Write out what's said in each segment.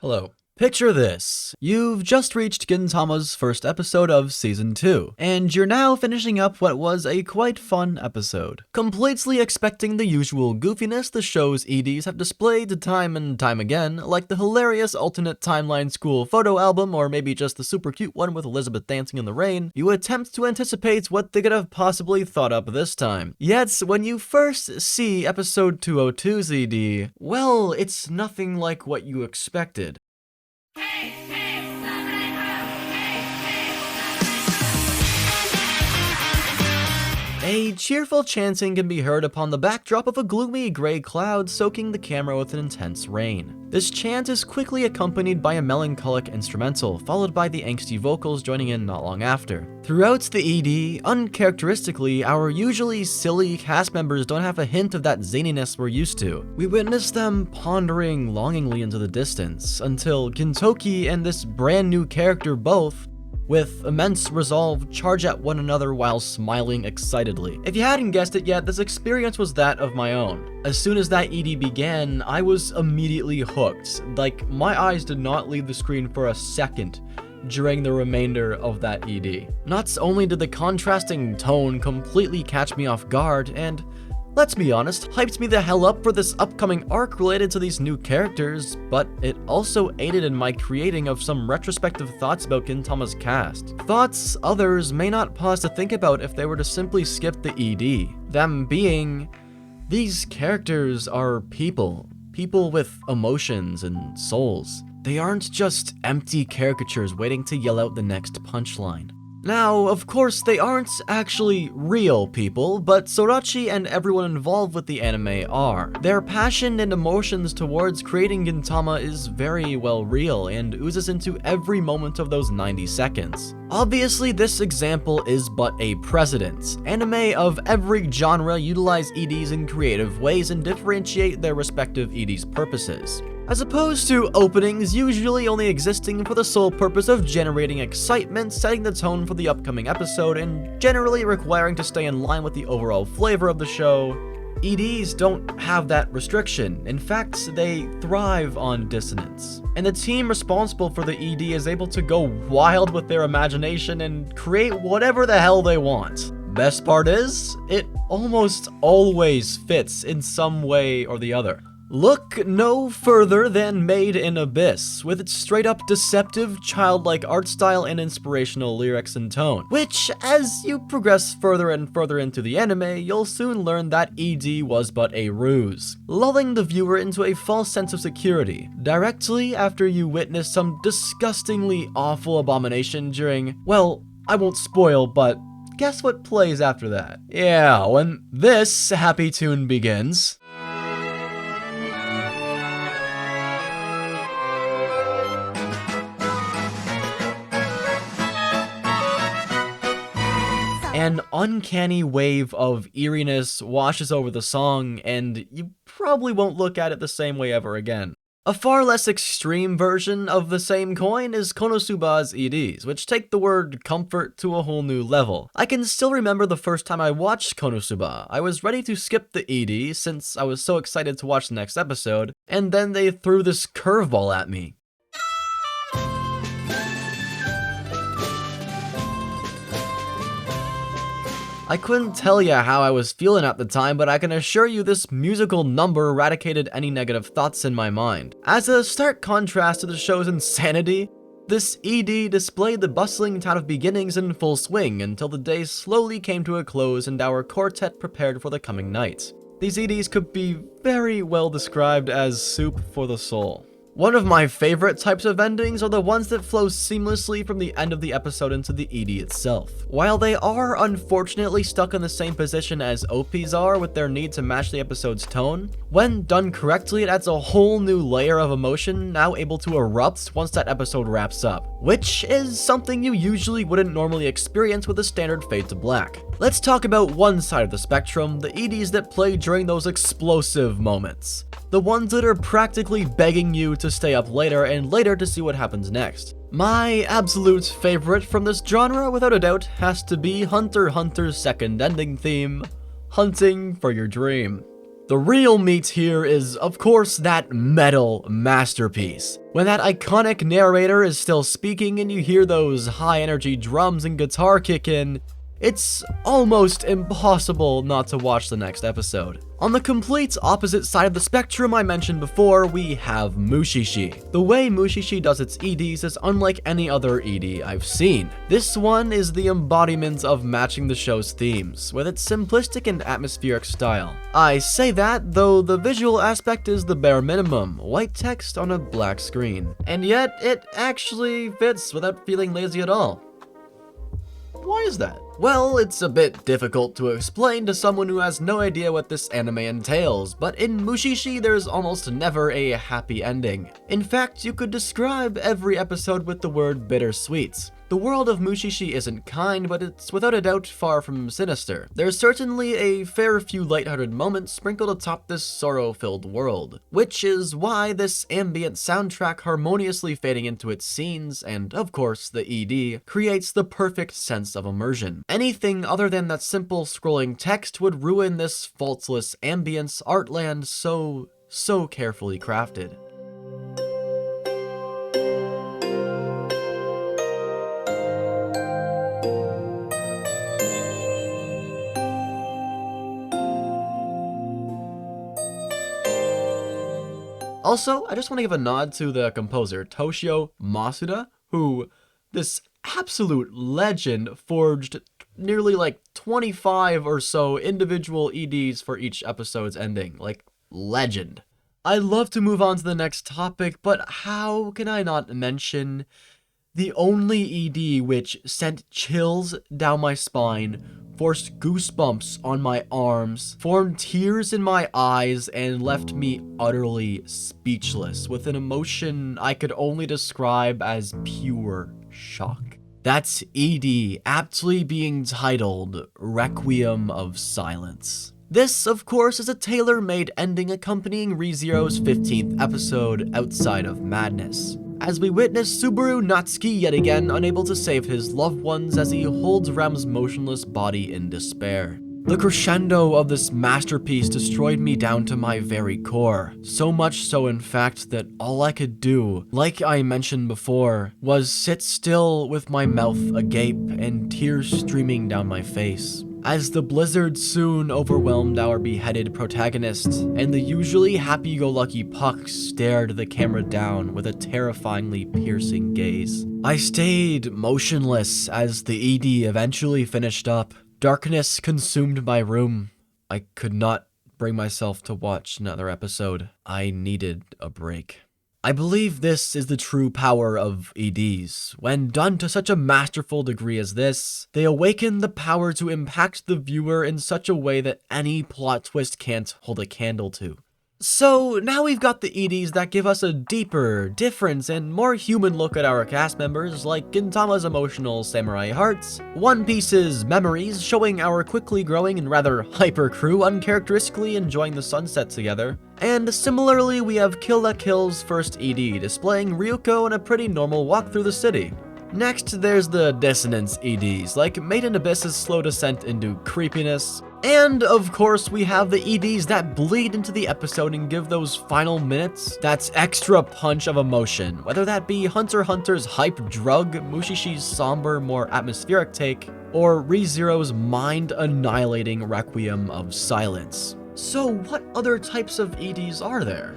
Hello. Picture this. You've just reached Gintama's first episode of Season 2, and you're now finishing up what was a quite fun episode. Completely expecting the usual goofiness the show's EDs have displayed time and time again, like the hilarious alternate timeline school photo album or maybe just the super cute one with Elizabeth dancing in the rain, you attempt to anticipate what they could have possibly thought up this time. Yet, when you first see episode 202's ED, well, it's nothing like what you expected. A cheerful chanting can be heard upon the backdrop of a gloomy gray cloud soaking the camera with an intense rain. This chant is quickly accompanied by a melancholic instrumental, followed by the angsty vocals joining in not long after. Throughout the ED, uncharacteristically, our usually silly cast members don't have a hint of that zaniness we're used to. We witness them pondering longingly into the distance, until Gintoki and this brand new character both, with immense resolve, charge at one another while smiling excitedly. If you hadn't guessed it yet, this experience was that of my own. As soon as that ED began, I was immediately hooked. Like, my eyes did not leave the screen for a second during the remainder of that ED. Not only did the contrasting tone completely catch me off guard, and let's be honest, hyped me the hell up for this upcoming arc related to these new characters, but it also aided in my creating of some retrospective thoughts about Gintama's cast. Thoughts others may not pause to think about if they were to simply skip the ED. Them being, these characters are people. People with emotions and souls. They aren't just empty caricatures waiting to yell out the next punchline. Now, of course, they aren't actually real people, but Sorachi and everyone involved with the anime are. Their passion and emotions towards creating Gintama is very well real and oozes into every moment of those 90 seconds. Obviously, this example is but a precedent. Anime of every genre utilize EDs in creative ways and differentiate their respective EDs' purposes, as opposed to openings usually only existing for the sole purpose of generating excitement, setting the tone for the upcoming episode, and generally requiring to stay in line with the overall flavor of the show. EDs don't have that restriction. In fact, they thrive on dissonance. And the team responsible for the ED is able to go wild with their imagination and create whatever the hell they want. Best part is, it almost always fits in some way or the other. Look no further than Made in Abyss, with its straight-up deceptive, childlike art style and inspirational lyrics and tone, which, as you progress further and further into the anime, you'll soon learn that ED was but a ruse, lulling the viewer into a false sense of security, directly after you witness some disgustingly awful abomination during, well, I won't spoil, but guess what plays after that? Yeah, when this happy tune begins, an uncanny wave of eeriness washes over the song, and you probably won't look at it the same way ever again. A far less extreme version of the same coin is Konosuba's EDs, which take the word comfort to a whole new level. I can still remember the first time I watched Konosuba. I was ready to skip the ED since I was so excited to watch the next episode, and then they threw this curveball at me. I couldn't tell you how I was feeling at the time, but I can assure you this musical number eradicated any negative thoughts in my mind. As a stark contrast to the show's insanity, this ED displayed the bustling town of beginnings in full swing until the day slowly came to a close and our quartet prepared for the coming night. These EDs could be very well described as soup for the soul. One of my favorite types of endings are the ones that flow seamlessly from the end of the episode into the ED itself. While they are unfortunately stuck in the same position as OPs are with their need to match the episode's tone, when done correctly it adds a whole new layer of emotion now able to erupt once that episode wraps up, which is something you usually wouldn't normally experience with a standard fade to black. Let's talk about one side of the spectrum, the EDs that play during those explosive moments. The ones that are practically begging you to stay up later and later to see what happens next. My absolute favorite from this genre, without a doubt, has to be Hunter x Hunter's second ending theme, Hunting for Your Dream. The real meat here is, of course, that metal masterpiece. When that iconic narrator is still speaking and you hear those high-energy drums and guitar kick in, it's almost impossible not to watch the next episode. On the complete opposite side of the spectrum I mentioned before, we have Mushishi. The way Mushishi does its EDs is unlike any other ED I've seen. This one is the embodiment of matching the show's themes, with its simplistic and atmospheric style. I say that, though the visual aspect is the bare minimum, white text on a black screen. And yet, it actually fits without feeling lazy at all. Why is that? Well, it's a bit difficult to explain to someone who has no idea what this anime entails, but in Mushishi there's almost never a happy ending. In fact, you could describe every episode with the word bittersweet. The world of Mushishi isn't kind, but it's without a doubt far from sinister. There's certainly a fair few lighthearted moments sprinkled atop this sorrow-filled world, which is why this ambient soundtrack harmoniously fading into its scenes, and of course the ED, creates the perfect sense of immersion. Anything other than that simple scrolling text would ruin this faultless ambience artland so carefully crafted. Also, I just want to give a nod to the composer, Toshio Masuda, who, this absolute legend, forged nearly like 25 or so individual EDs for each episode's ending. Like, legend. I'd love to move on to the next topic, but how can I not mention the only ED which sent chills down my spine, forced goosebumps on my arms, formed tears in my eyes, and left me utterly speechless with an emotion I could only describe as pure shock. That's ED, aptly being titled Requiem of Silence. This, of course, is a tailor-made ending accompanying ReZero's 15th episode, Outside of Madness, as we witness Subaru Natsuki yet again unable to save his loved ones as he holds Rem's motionless body in despair. The crescendo of this masterpiece destroyed me down to my very core, so much so in fact that all I could do, like I mentioned before, was sit still with my mouth agape and tears streaming down my face, as the blizzard soon overwhelmed our beheaded protagonist, and the usually happy-go-lucky Puck stared the camera down with a terrifyingly piercing gaze. I stayed motionless as the ED eventually finished up. Darkness consumed my room. I could not bring myself to watch another episode. I needed a break. I believe this is the true power of EDs. When done to such a masterful degree as this, they awaken the power to impact the viewer in such a way that any plot twist can't hold a candle to. So now we've got the EDs that give us a deeper, different, and more human look at our cast members, like Gintama's emotional samurai hearts, One Piece's memories showing our quickly growing and rather hyper crew uncharacteristically enjoying the sunset together, and similarly we have Kill la Kill's first ED displaying Ryuko in a pretty normal walk through the city. Next, there's the dissonance EDs, like Made in Abyss's slow descent into creepiness. And, of course, we have the EDs that bleed into the episode and give those final minutes that extra punch of emotion, whether that be Hunter x Hunter's hype drug, Mushishi's somber, more atmospheric take, or ReZero's mind-annihilating Requiem of Silence. So what other types of EDs are there?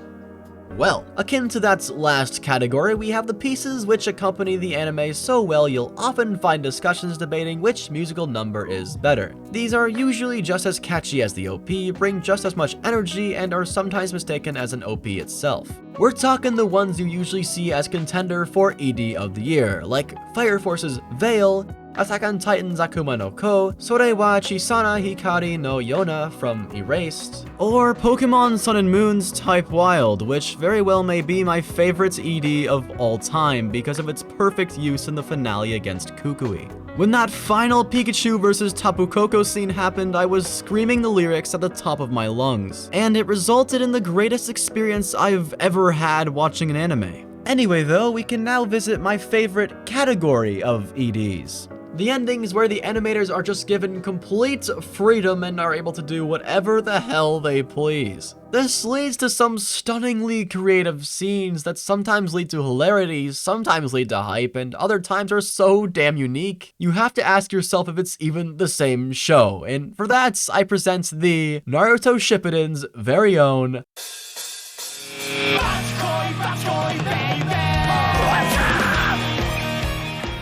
Well, akin to that last category, we have the pieces which accompany the anime so well you'll often find discussions debating which musical number is better. These are usually just as catchy as the OP, bring just as much energy, and are sometimes mistaken as an OP itself. We're talking the ones you usually see as contender for ED of the year, like Fire Force's Veil, Attack on Titan's Akuma no Ko, Sore wa Chisana Hikari no Yona from Erased, or Pokemon Sun and Moon's Type Wild, which very well may be my favorite ED of all time because of its perfect use in the finale against Kukui. When that final Pikachu vs Tapu Koko scene happened, I was screaming the lyrics at the top of my lungs, and it resulted in the greatest experience I've ever had watching an anime. Anyway though, we can now visit my favorite category of EDs. The endings where the animators are just given complete freedom and are able to do whatever the hell they please. This leads to some stunningly creative scenes that sometimes lead to hilarity, sometimes lead to hype, and other times are so damn unique, you have to ask yourself if it's even the same show. And for that, I present the Naruto Shippuden's very own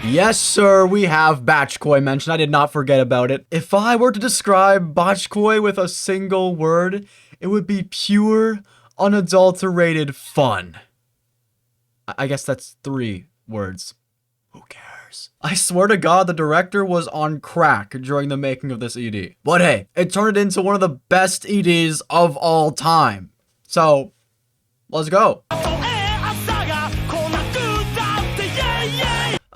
Yes, sir, we have Bachkoi mentioned. I did not forget about it. If I were to describe Bachkoi with a single word, it would be pure, unadulterated fun. I guess that's 3 words. Who cares? I swear to God, the director was on crack during the making of this ED. But hey, it turned it into one of the best EDs of all time. So, let's go.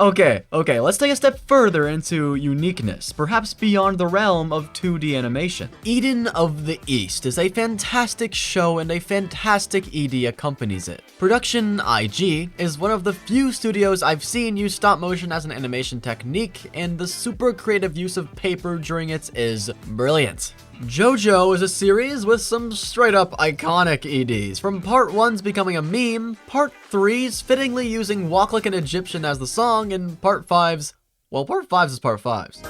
Okay, let's take a step further into uniqueness, perhaps beyond the realm of 2D animation. Eden of the East is a fantastic show and a fantastic ED accompanies it. Production IG is one of the few studios I've seen use stop motion as an animation technique, and the super creative use of paper during it is brilliant. JoJo is a series with some straight up iconic EDs, from part 1's becoming a meme, part 3's fittingly using Walk Like an Egyptian as the song, and part 5's, well, part 5's is part 5's.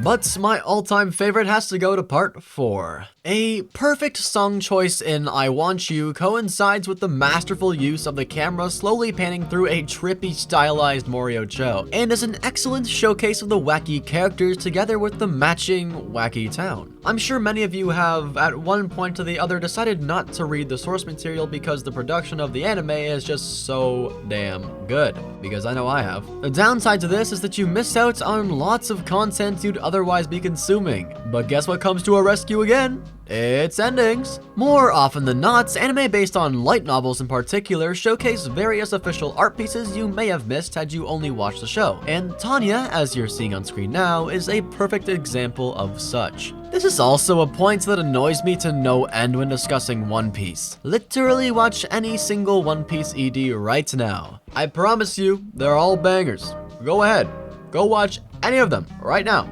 But my all-time favorite has to go to part 4. A perfect song choice in I Want You coincides with the masterful use of the camera slowly panning through a trippy stylized Moriocho, and is an excellent showcase of the wacky characters together with the matching wacky town. I'm sure many of you have, at one point or the other, decided not to read the source material because the production of the anime is just so damn good, because I know I have. The downside to this is that you miss out on lots of content you'd otherwise be consuming. But guess what comes to our rescue again? It's endings. More often than not, anime based on light novels in particular showcase various official art pieces you may have missed had you only watched the show, and Tanya, as you're seeing on screen now, is a perfect example of such. This is also a point that annoys me to no end when discussing One Piece. Literally watch any single One Piece ED right now. I promise you, they're all bangers. Go ahead, go watch any of them right now.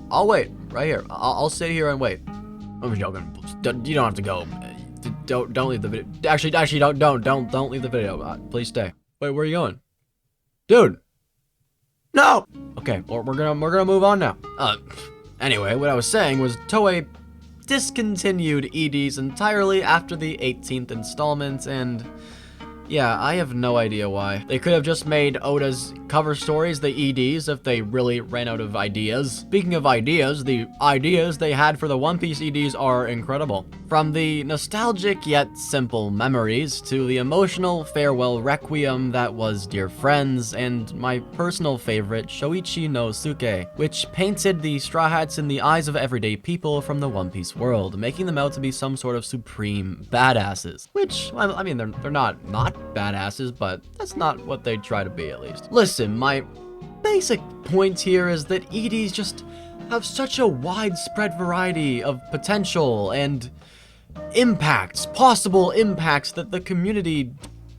I'll wait, right here. I'll sit here and wait. I'm joking. You don't have to go. Don't leave the video. Actually, don't leave the video. Please stay. Wait, where are you going, dude? No. Okay, well, we're gonna move on now. Anyway, what I was saying was Toei discontinued EDs entirely after the 18th installment, and yeah, I have no idea why. They could have just made Oda's cover stories the EDs if they really ran out of ideas. Speaking of ideas, the ideas they had for the One Piece EDs are incredible. From the nostalgic yet simple memories to the emotional farewell requiem that was Dear Friends, and my personal favorite, Shoichi no Suke, which painted the Straw Hats in the eyes of everyday people from the One Piece world, making them out to be some sort of supreme badasses. Which, I mean, they're not badasses, but that's not what they try to be, at least. Listen, my basic point here is that EDs just have such a widespread variety of potential and impacts, possible impacts, that the community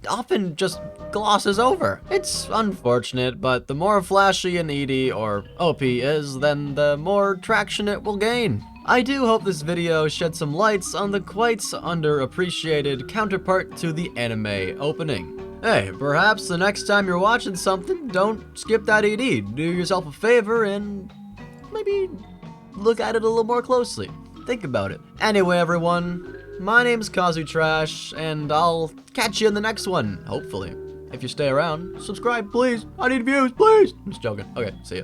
often just glosses over. It's unfortunate, but the more flashy an ED or OP is, then the more traction it will gain. I do hope this video shed some lights on the quite underappreciated counterpart to the anime opening. Hey, perhaps the next time you're watching something, don't skip that ED. Do yourself a favor and maybe look at it a little more closely. Think about it. Anyway, everyone, my name's KazuTrash, and I'll catch you in the next one, hopefully. If you stay around, subscribe, please. I need views, please. I'm just joking. Okay, see ya.